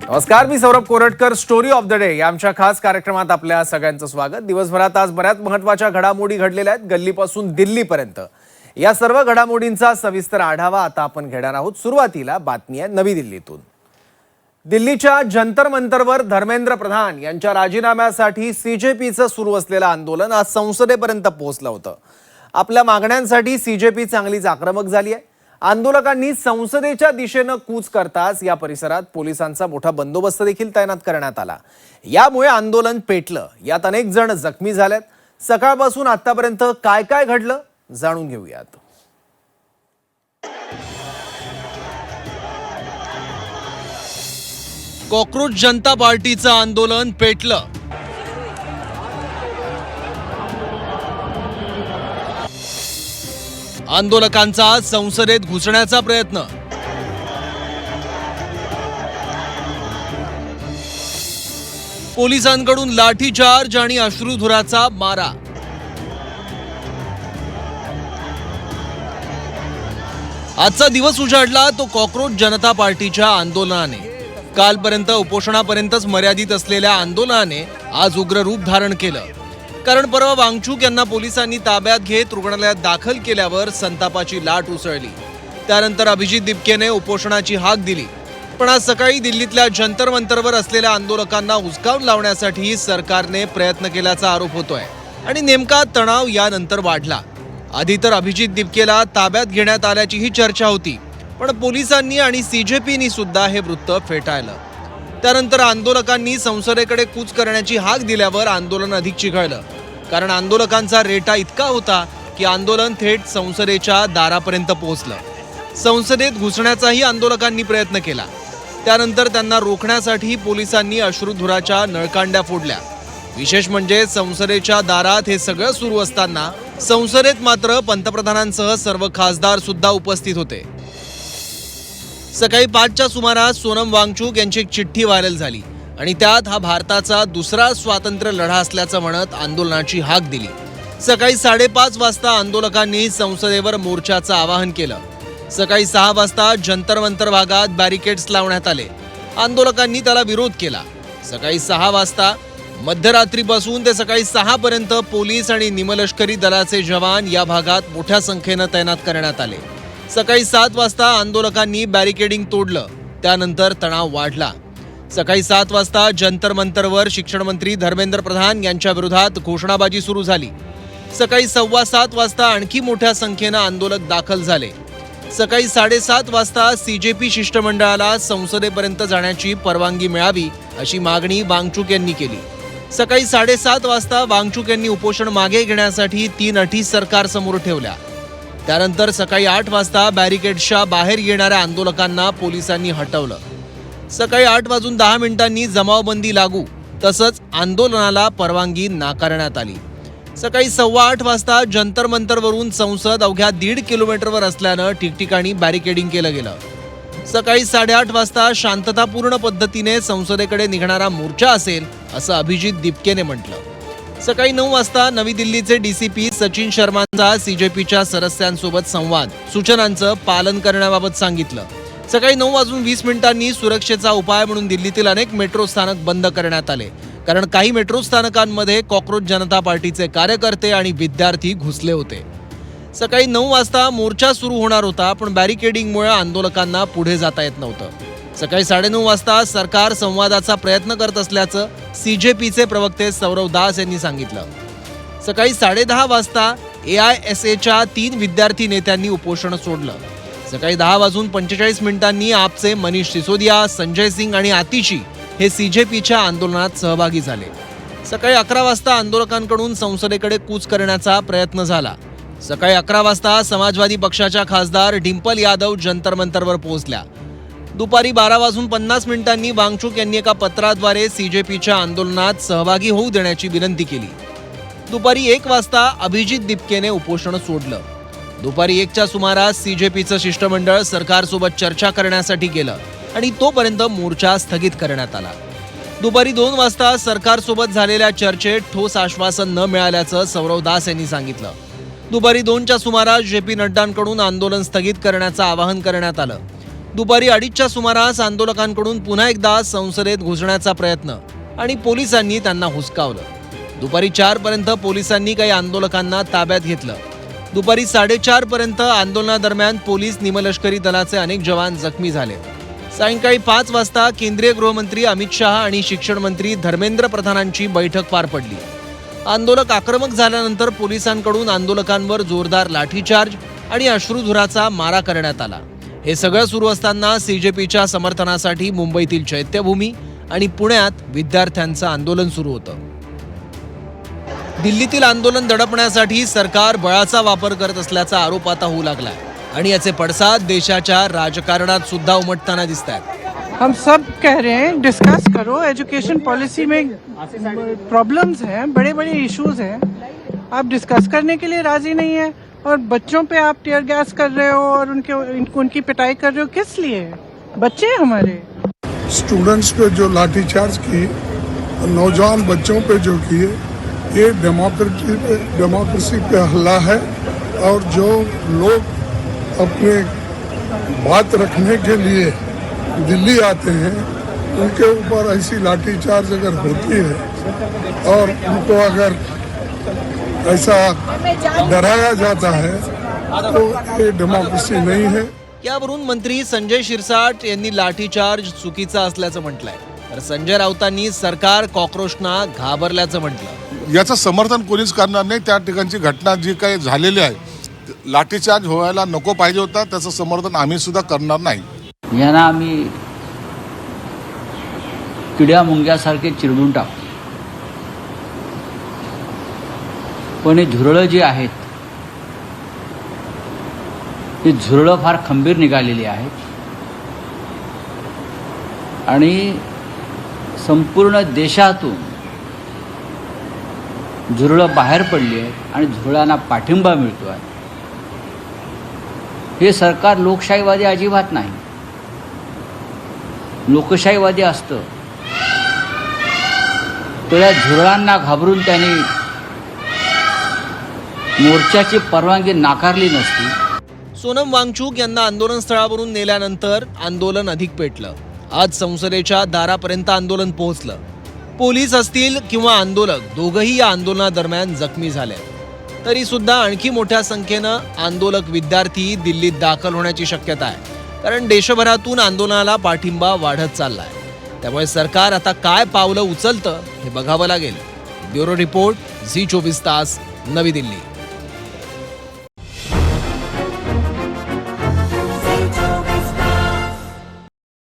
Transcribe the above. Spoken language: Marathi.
नमस्कार, मी Saurabh Koratkar. Story of the day या आमच्या खास कार्यक्रमात आपल्या सगळ्यांचं स्वागत. दिवसभरात आज बऱ्याच महत्त्वाच्या घडामोडी घडलेल्या आहेत, गल्लीपासून दिल्लीपर्यंत. या सर्व घडामोडींचा सविस्तर आढावा आता आपण घेणार आहोत. सुरुवातीला बातमी आहे नवी दिल्लीतून. दिल्लीच्या जंतर मंतरवर धर्मेंद्र प्रधान यांच्या राजीनाम्यासाठी सीजेपीचं सुरू असलेलं आंदोलन आज संसदेपर्यंत पोहोचलं होतं. आपल्या मागण्यांसाठी सीजेपी चांगलीच आक्रमक झाली आहे. आंदोलकांनी संसदेच्या दिशेने कूच करताच या परिसरात पोलिसांचा मोठा बंदोबस्त देखील तैनात करण्यात आला. यामुळे आंदोलन पेटलं. यात अनेक जण जखमी झालेत. सकाळपासून आतापर्यंत काय काय घडलं जाणून घेऊयात. कॉकरोच जनता पार्टीचं आंदोलन पेटलं. आंदोलकांचा संसदेत घुसण्याचा प्रयत्न. पोलिसांकडून लाठीचार्ज आणि अश्रुधुराचा मारा. आजचा दिवस उजाडला तो कॉकरोच जनता पार्टीच्या आंदोलनाने. कालपर्यंत उपोषणापर्यंतच मर्यादित असलेल्या आंदोलनाने आज उग्र रूप धारण केलं. कारण परवा वांगचूक यांना पोलिसांनी ताब्यात घेत रुग्णालयात दाखल केल्यावर संतापाची लाट उसळली. त्यानंतर अभिजित दिपकेने उपोषणाची हाक दिली. पण आज सकाळी दिल्लीतल्या जंतर मंतरवर असलेल्या आंदोलकांना हुसकावून लावण्यासाठी सरकारने प्रयत्न केल्याचा आरोप होतोय. आणि नेमका तणाव यानंतर वाढला. आधी तर अभिजित दिपकेला ताब्यात घेण्यात आल्याचीही चर्चा होती, पण पोलिसांनी आणि सीजेपीनी सुद्धा हे वृत्त फेटाळलं. त्यानंतर आंदोलकांनी संसदेकडे कूच करण्याची हाक दिल्यावर आंदोलन अधिक चिघळलं. कारण आंदोलकांचा रेटा इतका होता की आंदोलन थेट संसदेच्या दारापर्यंत पोहोचलं. संसदेत घुसण्याचाही आंदोलकांनी प्रयत्न केला. त्यानंतर त्यांना रोखण्यासाठी पोलिसांनी अश्रुधुराच्या नळकांड्या फोडल्या. विशेष म्हणजे संसदेच्या दारात हे सगळं सुरू असताना संसदेत मात्र पंतप्रधानांसह सर्व खासदार सुद्धा उपस्थित होते. सकाळी 5च्या सुमारास सोनम वांगचूक यांची एक चिठ्ठी व्हायरल झाली आणि त्यात हा भारताचा दुसरा स्वातंत्र्य लढा असल्याचं म्हणत आंदोलनाची हाक दिली. सकाळी 5:30 वाजता आंदोलकांनी संसदेवर मोर्चाचं आवाहन केलं. सकाळी 6 वाजता जंतर मंतर भागात बॅरिकेड्स लावण्यात आले. आंदोलकांनी त्याला विरोध केला. सकाळी 6 वाजता मध्यरात्रीपासून ते सकाळी 6 पर्यंत पोलीस आणि निमलष्करी दलाचे जवान या भागात मोठ्या संख्येनं तैनात करण्यात आले. सकाळी 7 वाजता आंदोलकांनी बॅरिकेडिंग तोडलं. त्यानंतर तणाव वाढला. सकाळी 7 वाजता जंतर मंतरवर शिक्षण मंत्री धर्मेंद्र प्रधान यांच्या विरोधात घोषणाबाजी सुरू झाली. सकाळी 7:15 वाजता आणखी मोठ्या संख्येनं आंदोलक दाखल झाले. सकाळी 7:30 वाजता सीजेपी शिष्टमंडळाला संसदेपर्यंत जाण्याची परवानगी मिळावी अशी मागणी वांगचूक यांनी केली. सकाळी 7:30 वाजता वांगचूक यांनी उपोषण मागे घेण्यासाठी 3 अटी सरकारसमोर ठेवल्या. त्यानंतर सकाळी 8 वाजता बॅरिकेड्सच्या बाहेर येणाऱ्या आंदोलकांना पोलिसांनी हटवलं. सकाळी 8:10 जमावबंदी लागू तसंच आंदोलनाला परवानगी नाकारण्यात आली. सकाळी 7:15 वाजता जंतर मंतरवरून संसद अवघ्या 1.5 किलोमीटरवर असल्यानं ठिकठिकाणी बॅरिकेडिंग केलं गेलं. सकाळी 8:30 वाजता शांततापूर्ण पद्धतीने संसदेकडे निघणारा मोर्चा असेल असं अभिजित दिपकेने म्हटलं. सकाळी 9 वाजता नवी दिल्लीचे डीसीपी सचिन शर्मांचा सीजेपीच्या सदस्यांसोबत संवाद. सूचनांचं पालन करण्याबाबत सांगितलं. सकाळी 9:20 सुरक्षेचा उपाय म्हणून दिल्लीतील अनेक मेट्रो स्थानक बंद करण्यात आले. कारण काही मेट्रो स्थानकांमध्ये कॉकरोच जनता पार्टीचे कार्यकर्ते आणि विद्यार्थी घुसले होते. सकाळी 9 वाजता मोर्चा सुरू होणार होता, पण बॅरिकेडिंगमुळे आंदोलकांना पुढे जाता येत नव्हतं. सकाळी 9:30 वाजता सरकार संवादाचा प्रयत्न करत असल्याचं सीजेपीचे प्रवक्ते सौरव दास यांनी सांगितलं. सकाळी 10:30 वाजता AISAच्या 3 विद्यार्थी नेत्यांनी उपोषण सोडलं. सकाळी 10:45 आपचे मनीष सिसोदिया, संजय सिंग आणि आतिशी हे सीजेपीच्या आंदोलनात सहभागी झाले. सकाळी 11 वाजता आंदोलकांकडून संसदेकडे कूच करण्याचा प्रयत्न झाला. सकाळी 11 वाजता समाजवादी पक्षाच्या खासदार डिंपल यादव जंतर मंतरवर पोहोचल्या. दुपारी 12:50 वांगचूक यांनी एका पत्राद्वारे सीजेपीच्या आंदोलनात सहभागी होऊ देण्याची विनंती केली. दुपारी 1 वाजता अभिजित दिपकेने उपोषण सोडलं. दुपारी 1च्या सुमारास सीजेपीचं शिष्टमंडळ सरकारसोबत चर्चा करण्यासाठी गेलं आणि तोपर्यंत मोर्चा स्थगित करण्यात आला. दुपारी 2 वाजता सरकारसोबत झालेल्या चर्चेत ठोस आश्वासन न मिळाल्याचं सौरव दास यांनी सांगितलं. दुपारी 2च्या सुमारास JP नड्डांकडून आंदोलन स्थगित करण्याचं आवाहन करण्यात आलं. दुपारी 2:30च्या सुमारास आंदोलकांकडून पुन्हा एकदा संसदेत घुसण्याचा प्रयत्न आणि पोलिसांनी त्यांना हुसकावलं. दुपारी 4 पर्यंत पोलिसांनी काही आंदोलकांना ताब्यात घेतलं. दुपारी 4:30 पर्यंत आंदोलनादरम्यान पोलीस निमलष्करी दलाचे अनेक जवान जखमी झाले. सायंकाळी 5 वाजता केंद्रीय गृहमंत्री अमित शहा आणि शिक्षण मंत्री धर्मेंद्र प्रधानांची बैठक पार पडली. आंदोलक आक्रमक झाल्यानंतर पोलिसांकडून आंदोलकांवर जोरदार लाठीचार्ज आणि अश्रुधुराचा मारा करण्यात आला. हे सगळं सुरू असताना CJPच्या समर्थनासाठी मुंबईतील चैत्यभूमी आणि पुण्यात विद्यार्थ्यांचं आंदोलन सुरू होतं. दिल्लीतील आंदोलन दडपण्यासाठी सरकार बळाचा वापर करत असल्याचा आरोप आता होऊ लागलाय आणि याचे पडसाद देशाच्या राजकारणात सुद्धा उमटताना दिसतात. हम सब कह रहे हैं डिस्कस करो, एजुकेशन पॉलिसी में प्रॉब्लम्स हैं, बड़े बड़े इश्यूज हैं, आप डिस्कस करने के लिए राजी नहीं है और बच्चों पे आप टीयर गैस कर रहे हो और उनकी पिटाई कर रहे हो. किस लिए? बच्चे हैं हमारे. स्टूडेंट्स पे जो लाठीचार्ज की, नौजवान बच्चों पे जो किए, ये डेमोक्रेसी पे हल्ला है. और जो लोग अपने बात रखने के लिए दिल्ली आते हैं उनके ऊपर ऐसी लाठीचार्ज अगर होती है और उनको अगर ऐसा डराया जाता है तो ये डेमोक्रेसी नहीं है. यावरून मंत्री संजय शिरसाट यांनी लाठीचार्ज चुकीचा असल्याचं म्हटलंय, तर संजय राऊतांनी सरकार कॉक्रोचना घाबरल्याचं म्हटलं. याचं समर्थन कोणीच करणार नाही. त्या ठिकाणची घटना जी काही झालेली आहे, लाठीचार्ज व्हायला नको पाहिजे होता, त्याचं समर्थन आम्ही सुद्धा करणार नाही. यांना आम्ही किड्या मुंग्यासारखे चिरडून टाकतो. पण हे झुरळं जी आहेत, ही झुरळं फार खंबीर निघालेली आहेत आणि संपूर्ण देशातून झुरळं बाहेर पडली आहेत आणि झुरळांना पाठिंबा मिळतो आहे. हे सरकार लोकशाहीवादी अजिबात नाही. लोकशाहीवादी असतं तर या झुरळांना घाबरून त्यांनी मोर्चाची परवानगी नाकारली नसती. सोनम वांगचूक यांना आंदोलन स्थळावरून नेल्यानंतर आंदोलन अधिक पेटलं. आज संसदेच्या दारापर्यंत आंदोलन पोहोचलं. पोलीस असतील किंवा आंदोलक दोघंही या आंदोलनादरम्यान जखमी झाले. तरी सुद्धा आणखी मोठ्या संख्येनं आंदोलक विद्यार्थी दिल्लीत दाखल होण्याची शक्यता आहे, कारण देशभरातून आंदोलनाला पाठिंबा वाढत चाललाय. त्यामुळे सरकार आता काय पावलं उचलतं हे बघावं लागेल. ब्युरो रिपोर्ट, झी 24 तास, नवी दिल्ली.